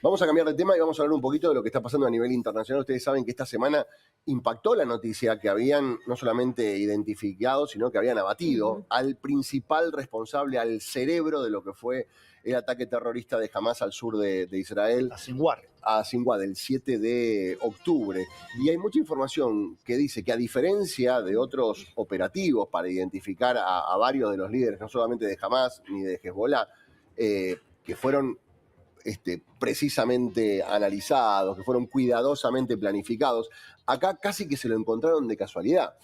Vamos a cambiar de tema y vamos a hablar un poquito de lo que está pasando a nivel internacional. Ustedes saben que esta semana impactó la noticia que habían no solamente identificado, sino que habían abatido al principal responsable, al cerebro de lo que fue el ataque terrorista de Hamas al sur de Israel. A Sinwar, el 7 de octubre. Y hay mucha información que dice que, a diferencia de otros operativos para identificar a varios de los líderes, no solamente de Hamas ni de Hezbollah, que fueron precisamente analizados, que fueron cuidadosamente planificados, acá casi que se lo encontraron de casualidad.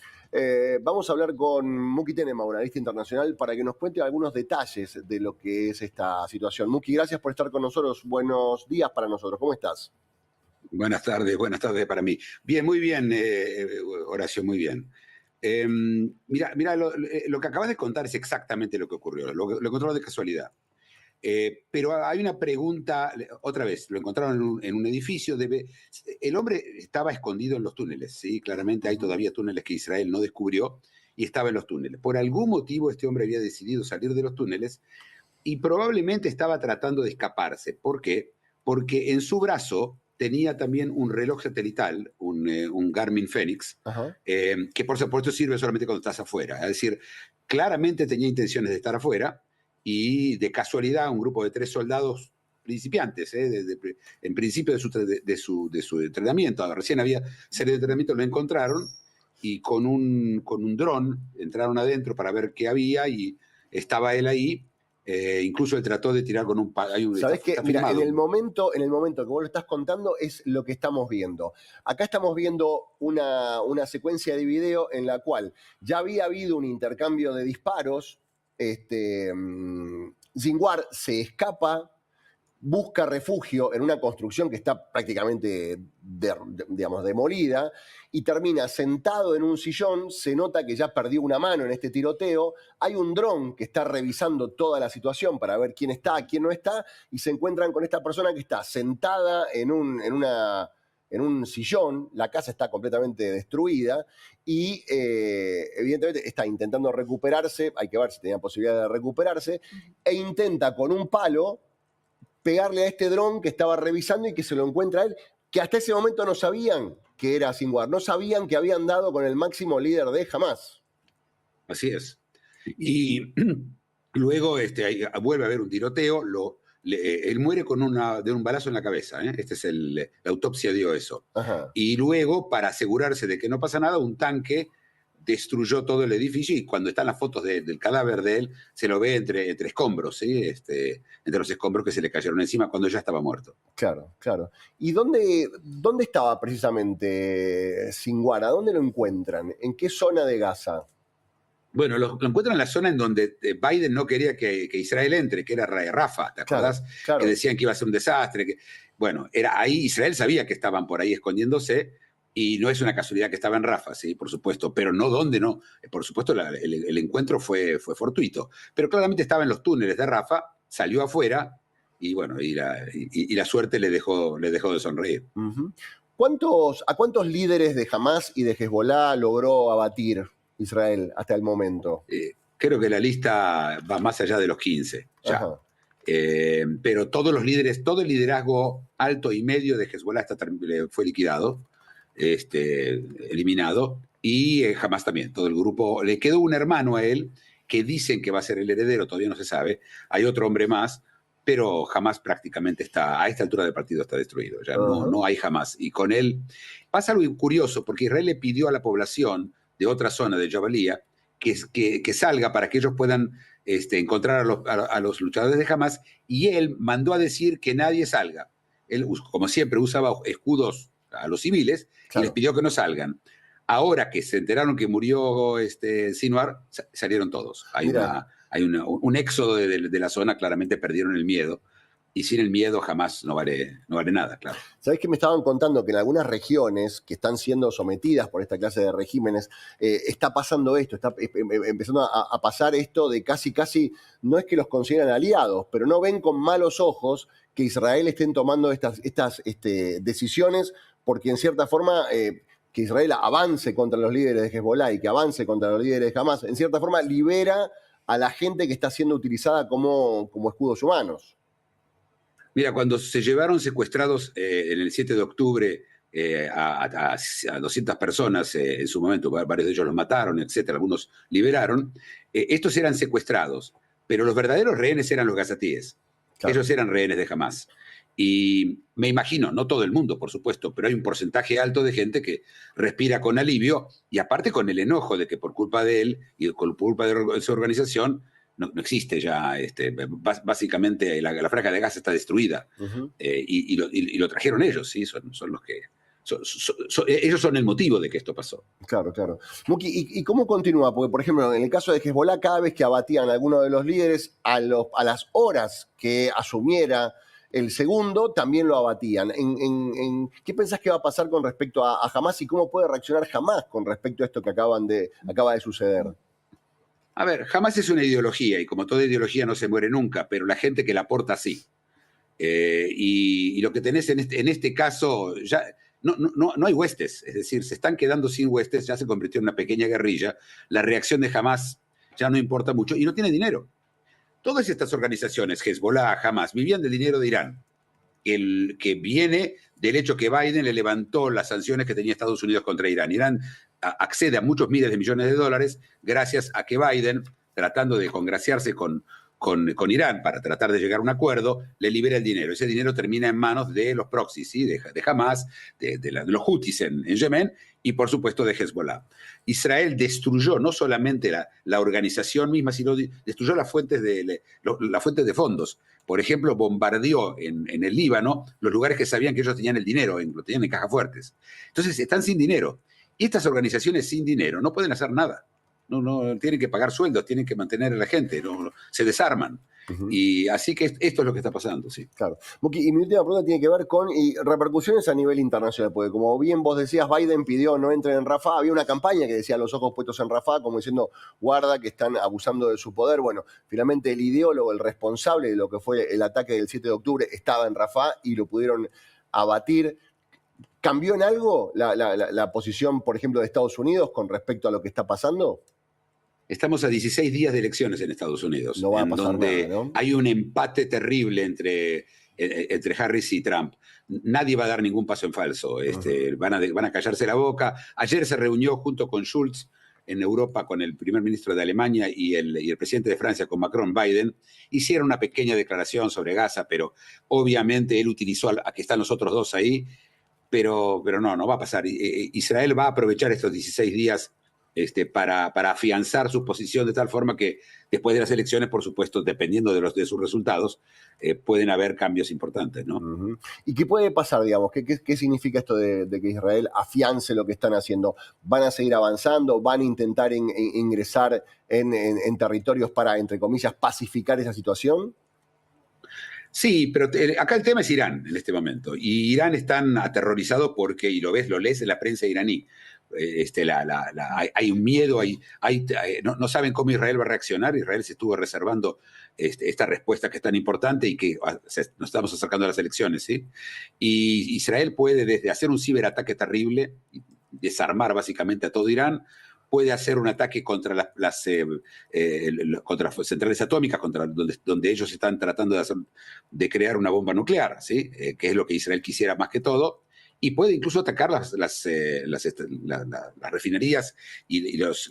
Vamos a hablar con Muki Tenema, una analista internacional, para que nos cuente algunos detalles de lo que es esta situación. Muki, gracias por estar con nosotros. Buenos días para nosotros. ¿Cómo estás? Buenas tardes para mí. Bien, muy bien, Horacio, muy bien. Mira, lo que acabas de contar es exactamente lo que ocurrió. Lo encontraron de casualidad. Pero hay una pregunta, otra vez, lo encontraron en un edificio. El hombre estaba escondido en los túneles, ¿sí? Claramente hay todavía túneles que Israel no descubrió y estaba en los túneles. Por algún motivo este hombre había decidido salir de los túneles y probablemente estaba tratando de escaparse. ¿Por qué? Porque en su brazo tenía también un reloj satelital, un Garmin Fenix, que por supuesto sirve solamente cuando estás afuera. Es decir, claramente tenía intenciones de estar afuera y de casualidad un grupo de 3 soldados principiantes, en principio de su entrenamiento, recién había serie de entrenamiento, lo encontraron y con un dron entraron adentro para ver qué había y estaba él ahí. Incluso él trató de tirar con un... ¿Sabés qué? Mira, en el momento que vos lo estás contando es lo que estamos viendo. Acá estamos viendo una secuencia de video en la cual ya había habido un intercambio de disparos. Sinwar se escapa, busca refugio en una construcción que está prácticamente digamos, demolida, y termina sentado en un sillón. Se nota que ya perdió una mano en este tiroteo. Hay un dron que está revisando toda la situación para ver quién está, quién no está, y se encuentran con esta persona que está sentada en un sillón. La casa está completamente destruida y evidentemente está intentando recuperarse. Hay que ver si tenía posibilidad de recuperarse, e intenta con un palo pegarle a este dron que estaba revisando y que se lo encuentra él, que hasta ese momento no sabían que era Sinwar, no sabían que habían dado con el máximo líder de Hamas. Así es. Y luego vuelve a haber un tiroteo, él muere de un balazo en la cabeza. La autopsia dio eso. Ajá. Y luego, para asegurarse de que no pasa nada, un tanque destruyó todo el edificio y cuando están las fotos del cadáver de él, se lo ve entre escombros, ¿sí? Entre los escombros que se le cayeron encima cuando ya estaba muerto. Claro, claro. ¿Y dónde estaba precisamente Sinwar? ¿A dónde lo encuentran? ¿En qué zona de Gaza? Bueno, lo encuentran en la zona en donde Biden no quería que Israel entre, que era Rafah, ¿te acordás? Claro, claro. Que decían que iba a ser un desastre. Bueno, era ahí, Israel sabía que estaban por ahí escondiéndose, y no es una casualidad que estaba en Rafah, sí, por supuesto, pero no dónde, no. Por supuesto, el encuentro fue fortuito, pero claramente estaba en los túneles de Rafah, salió afuera, y bueno, y la suerte le dejó de sonreír. ¿A cuántos líderes de Hamas y de Hezbollah logró abatir Israel hasta el momento? Creo que la lista va más allá de los 15, ya. Pero todos los líderes, todo el liderazgo alto y medio de Hezbollah fue liquidado, eliminado, y Hamas también, todo el grupo. Le quedó un hermano a él, que dicen que va a ser el heredero, todavía no se sabe. Hay otro hombre más, pero Hamas prácticamente a esta altura del partido está destruido, ya no hay Hamas. Y con él pasa algo curioso, porque Israel le pidió a la población de otra zona de Jabalía que salga para que ellos puedan encontrar a los luchadores de Hamas, y él mandó a decir que nadie salga. Él, como siempre, usaba escudos a los civiles, claro, y les pidió que no salgan. Ahora que se enteraron que murió Sinwar, salieron todos. Hay un éxodo de la zona, claramente perdieron el miedo. Y sin el miedo jamás no vale nada, claro. ¿Sabés que me estaban contando que en algunas regiones que están siendo sometidas por esta clase de regímenes está pasando esto, está empezando a pasar esto de casi, no es que los consideran aliados, pero no ven con malos ojos que Israel estén tomando estas decisiones, porque en cierta forma que Israel avance contra los líderes de Hezbollah y que avance contra los líderes de Hamas, en cierta forma libera a la gente que está siendo utilizada como escudos humanos. Mira, cuando se llevaron secuestrados en el 7 de octubre a 200 personas en su momento, varios de ellos los mataron, etcétera, algunos liberaron, estos eran secuestrados, pero los verdaderos rehenes eran los gazatíes. Claro. Ellos eran rehenes de Hamás. Y me imagino, no todo el mundo, por supuesto, pero hay un porcentaje alto de gente que respira con alivio y aparte con el enojo de que por culpa de él y por culpa de su organización no existe ya, básicamente la franja de Gaza está destruida. Y lo trajeron ellos, ¿sí? Son los que... ellos son el motivo de que esto pasó. Claro, claro. Muki, ¿y cómo continúa? Porque, por ejemplo, en el caso de Hezbollah, cada vez que abatían a alguno de los líderes, a las horas que asumiera el segundo, también lo abatían. ¿Qué pensás que va a pasar con respecto a Hamás y cómo puede reaccionar Hamás con respecto a esto que acaba de suceder? A ver, Hamás es una ideología y como toda ideología no se muere nunca, pero la gente que la aporta sí. Y lo que tenés en este caso, ya no hay huestes, es decir, se están quedando sin huestes, ya se convirtió en una pequeña guerrilla, la reacción de Hamás ya no importa mucho y no tiene dinero. Todas estas organizaciones, Hezbollah, Hamás, vivían del dinero de Irán, el que viene del hecho que Biden le levantó las sanciones que tenía Estados Unidos contra Irán. Irán accede a muchos miles de millones de dólares gracias a que Biden, tratando de congraciarse con Irán para tratar de llegar a un acuerdo, le libera el dinero. Ese dinero termina en manos de los proxies, ¿sí? de Hamas, de los Houthis en Yemen y por supuesto de Hezbollah. Israel destruyó no solamente la organización misma, sino destruyó las fuentes de fondos. Por ejemplo, bombardeó en el Líbano los lugares que sabían que ellos tenían el dinero, lo tenían en cajas fuertes. Entonces están sin dinero. Y estas organizaciones sin dinero no pueden hacer nada. No tienen que pagar sueldos, tienen que mantener a la gente, se desarman. Y así que esto es lo que está pasando, sí. Claro. Muki, y mi última pregunta tiene que ver con repercusiones a nivel internacional, porque como bien vos decías, Biden pidió no entren en Rafah, había una campaña que decía los ojos puestos en Rafah, como diciendo, guarda que están abusando de su poder. Bueno, finalmente el ideólogo, el responsable de lo que fue el ataque del 7 de octubre, estaba en Rafah y lo pudieron abatir. ¿Cambió en algo la posición, por ejemplo, de Estados Unidos con respecto a lo que está pasando? Estamos a 16 días de elecciones en Estados Unidos, No va a pasar donde nada, ¿no? hay un empate terrible entre Harris y Trump. Nadie va a dar ningún paso en falso. Van a callarse la boca. Ayer se reunió junto con Schulz en Europa con el primer ministro de Alemania y el presidente de Francia, con Macron, Biden. Hicieron una pequeña declaración sobre Gaza, pero obviamente él utilizó a que están los otros dos ahí, pero no va a pasar. Israel va a aprovechar estos 16 días para afianzar su posición de tal forma que después de las elecciones, por supuesto, dependiendo de sus resultados, pueden haber cambios importantes, ¿no? ¿Y qué puede pasar, digamos? ¿Qué significa esto de que Israel afiance lo que están haciendo? ¿Van a seguir avanzando? ¿Van a intentar ingresar en territorios para, entre comillas, pacificar esa situación? Sí, pero acá el tema es Irán en este momento. Y Irán están aterrorizados porque, y lo lees en la prensa iraní, hay un miedo, no saben cómo Israel va a reaccionar. Israel se estuvo reservando esta respuesta que es tan importante y que nos estamos acercando a las elecciones, ¿sí? Y Israel puede desde hacer un ciberataque terrible, desarmar básicamente a todo Irán, puede hacer un ataque contra contra centrales atómicas, donde ellos están tratando de crear una bomba nuclear, ¿sí? Que es lo que Israel quisiera más que todo, y puede incluso atacar las refinerías y los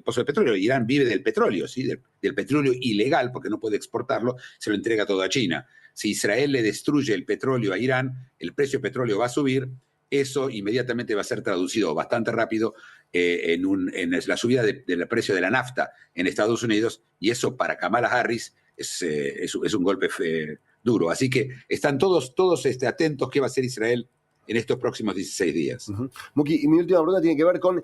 pozos de petróleo. Irán vive del petróleo, ¿sí? Del petróleo ilegal, porque no puede exportarlo, se lo entrega todo a China. Si Israel le destruye el petróleo a Irán, el precio del petróleo va a subir. Eso inmediatamente va a ser traducido bastante rápido en la subida del precio de la nafta en Estados Unidos, y eso para Kamala Harris es un golpe duro. Así que están todos atentos qué va a hacer Israel en estos próximos 16 días. Muki, y mi última pregunta tiene que ver con,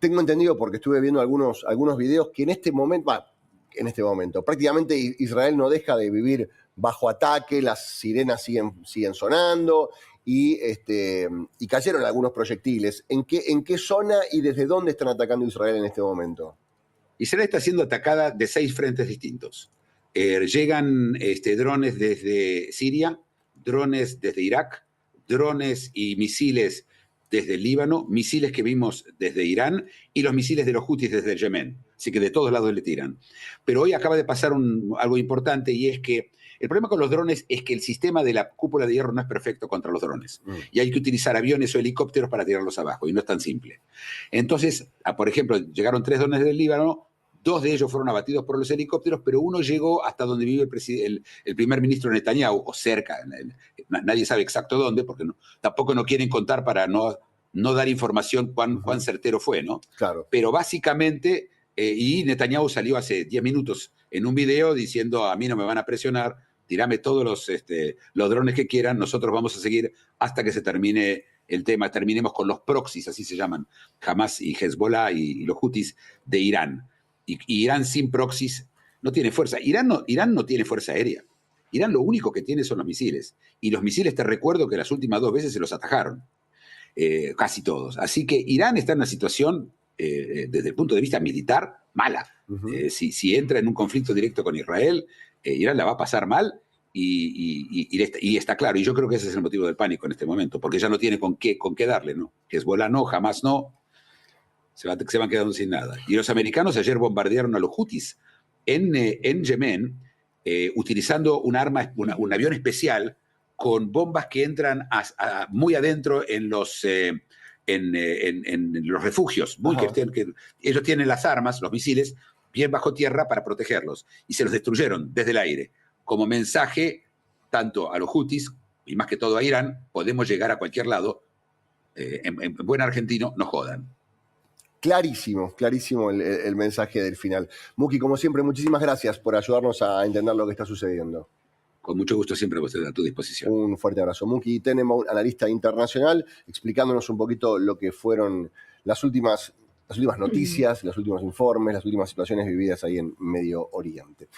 tengo entendido porque estuve viendo algunos videos, que en este momento, prácticamente Israel no deja de vivir bajo ataque, las sirenas siguen sonando y cayeron algunos proyectiles. ¿En qué zona y desde dónde están atacando Israel en este momento? Israel está siendo atacada de 6 frentes distintos. Llegan drones desde Siria, drones desde Irak, drones y misiles desde el Líbano, misiles que vimos desde Irán y los misiles de los Houthis desde el Yemen. Así que de todos lados le tiran. Pero hoy acaba de pasar algo importante, y es que El problema con los drones es que el sistema de la cúpula de hierro no es perfecto contra los drones. Y hay que utilizar aviones o helicópteros para tirarlos abajo, y no es tan simple. Entonces, por ejemplo, llegaron 3 drones del Líbano, 2 de ellos fueron abatidos por los helicópteros, pero uno llegó hasta donde vive el primer ministro Netanyahu, o cerca. Nadie sabe exacto dónde, porque tampoco no quieren contar para no dar información cuán certero fue, ¿no? Claro. Pero básicamente, y Netanyahu salió hace 10 minutos en un video diciendo: a mí no me van a presionar, tirame todos los drones que quieran, nosotros vamos a seguir hasta que se termine el tema, terminemos con los proxies, así se llaman, Hamas y Hezbollah y los Houthis de Irán. Y Irán sin proxies no tiene fuerza. Irán no tiene fuerza aérea. Irán lo único que tiene son los misiles. Y los misiles, te recuerdo que las últimas 2 veces se los atajaron. Casi todos. Así que Irán está en una situación, desde el punto de vista militar, mala. Si entra en un conflicto directo con Israel, Irán la va a pasar mal. Y está claro, y yo creo que ese es el motivo del pánico en este momento, porque ya no tiene con qué darle, ¿no? Hezbollah no, Hamas no. Se van quedando sin nada. Y los americanos ayer bombardearon a los Houthis en Yemen, utilizando un avión especial con bombas que entran muy adentro en los refugios. Ellos tienen las armas, los misiles, bien bajo tierra para protegerlos. Y se los destruyeron desde el aire. Como mensaje, tanto a los Houthis, y más que todo a Irán: podemos llegar a cualquier lado. En buen argentino, no jodan. Clarísimo, clarísimo el mensaje del final. Muki, como siempre, muchísimas gracias por ayudarnos a entender lo que está sucediendo. Con mucho gusto, siempre a tu disposición. Un fuerte abrazo. Muki Tenenbaum, analista internacional, explicándonos un poquito lo que fueron las últimas noticias, los últimos informes, las últimas situaciones vividas ahí en Medio Oriente.